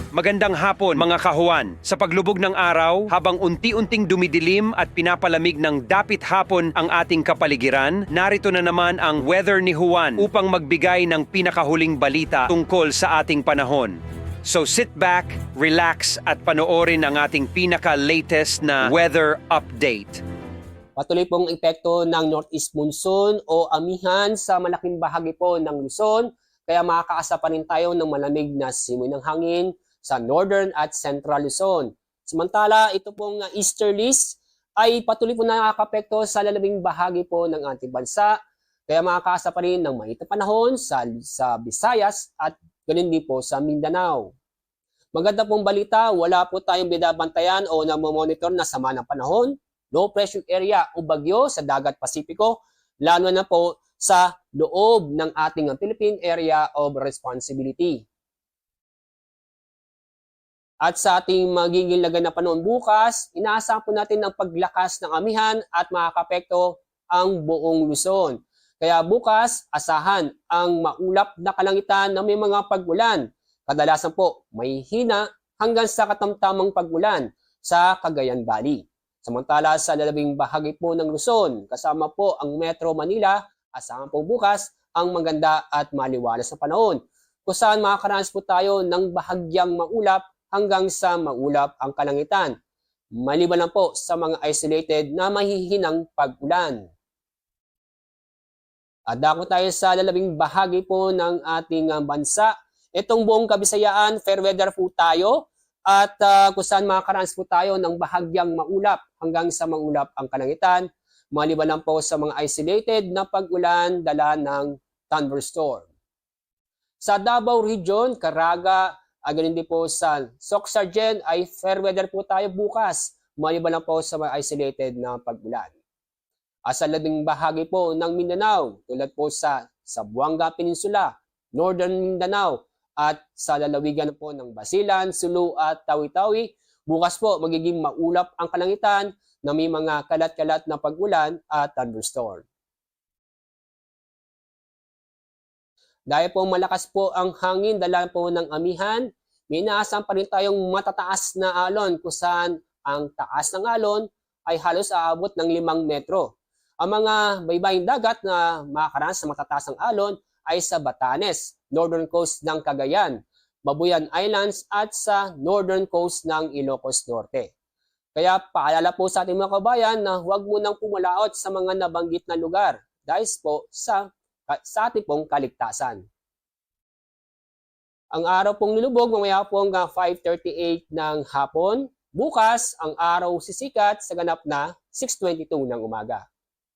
Magandang hapon mga kahuan. Sa paglubog ng araw, habang unti-unting dumidilim at pinapalamig ng dapit hapon ang ating kapaligiran, narito na naman ang weather ni Juan upang magbigay ng pinakahuling balita tungkol sa ating panahon. So sit back, relax at panoorin ang ating pinaka-latest na weather update. Patuloy pong epekto ng northeast monsoon o amihan sa malaking bahagi po ng Luzon, kaya makakaasa pa rin tayo ng malamig na simoy ng hangin sa northern at central Luzon. Samantala, ito pong easterlies ay patuloy po nakakapekto sa lalabing bahagi po ng ating bansa, kaya makakaasa pa rin ng mainit na panahon sa Visayas at ganun din po sa Mindanao. Maganda pong balita, wala po tayong binabantayan o namomonitor na sama ng panahon, low pressure area o bagyo sa dagat Pasipiko, lalo na po sa loob ng ating Philippine Area of Responsibility. At sa ating magiging lagay na panahon bukas, inaasahan po natin ang paglakas ng amihan at makakapekto ang buong Luzon. Kaya bukas, asahan ang maulap na kalangitan na may mga pag-ulan. Kadalasan po may hina hanggang sa katamtamang pag-ulan sa Cagayan Valley. Samantala sa lalabing bahagi po ng Luzon, kasama po ang Metro Manila, asahan po bukas ang maganda at maliwalas na panahon, kung saan makakaranas po tayo ng bahagyang maulap hanggang sa maulap ang kalangitan, maliban lang po sa mga isolated na mahihinang pag-ulan. At dako tayo sa lalabing bahagi po ng ating bansa. Itong buong Kabisayaan, fair weather po tayo at kung saan makakaranas po tayo ng bahagyang maulap hanggang sa maulap ang kalangitan, maliban lang po sa mga isolated na pag-ulan dala ng thunderstorm. Sa Davao Region, Caraga, ganun din po sa Soc-Sargen ay fair weather po tayo bukas, maliban lang po sa mga isolated na pag-ulan. Sa labing bahagi po ng Mindanao, tulad po sa Buanga Peninsula, Northern Mindanao, at sa lalawigan po ng Basilan, Sulu at Tawi-Tawi, bukas po magiging maulap ang kalangitan na may mga kalat-kalat na pag-ulan at thunderstorm. Dahil po malakas po ang hangin dala po ng amihan, may inaasahan pa rin tayong matataas na alon kung saan ang taas ng alon ay halos aabot ng 5 metro. Ang mga baybaying dagat na makakaranas sa matataas ng alon ay sa Batanes, northern coast ng Cagayan, Babuyan Islands at sa northern coast ng Ilocos Norte. Kaya paalala po sa ating mga kabayan na huwag munang pumalaot sa mga nabanggit na lugar dahil po sa ating pong kaligtasan. Ang araw pong lulubog mamaya po hanggang 5:38 ng hapon. Bukas, ang araw sisikat sa ganap na 6:22 ng umaga.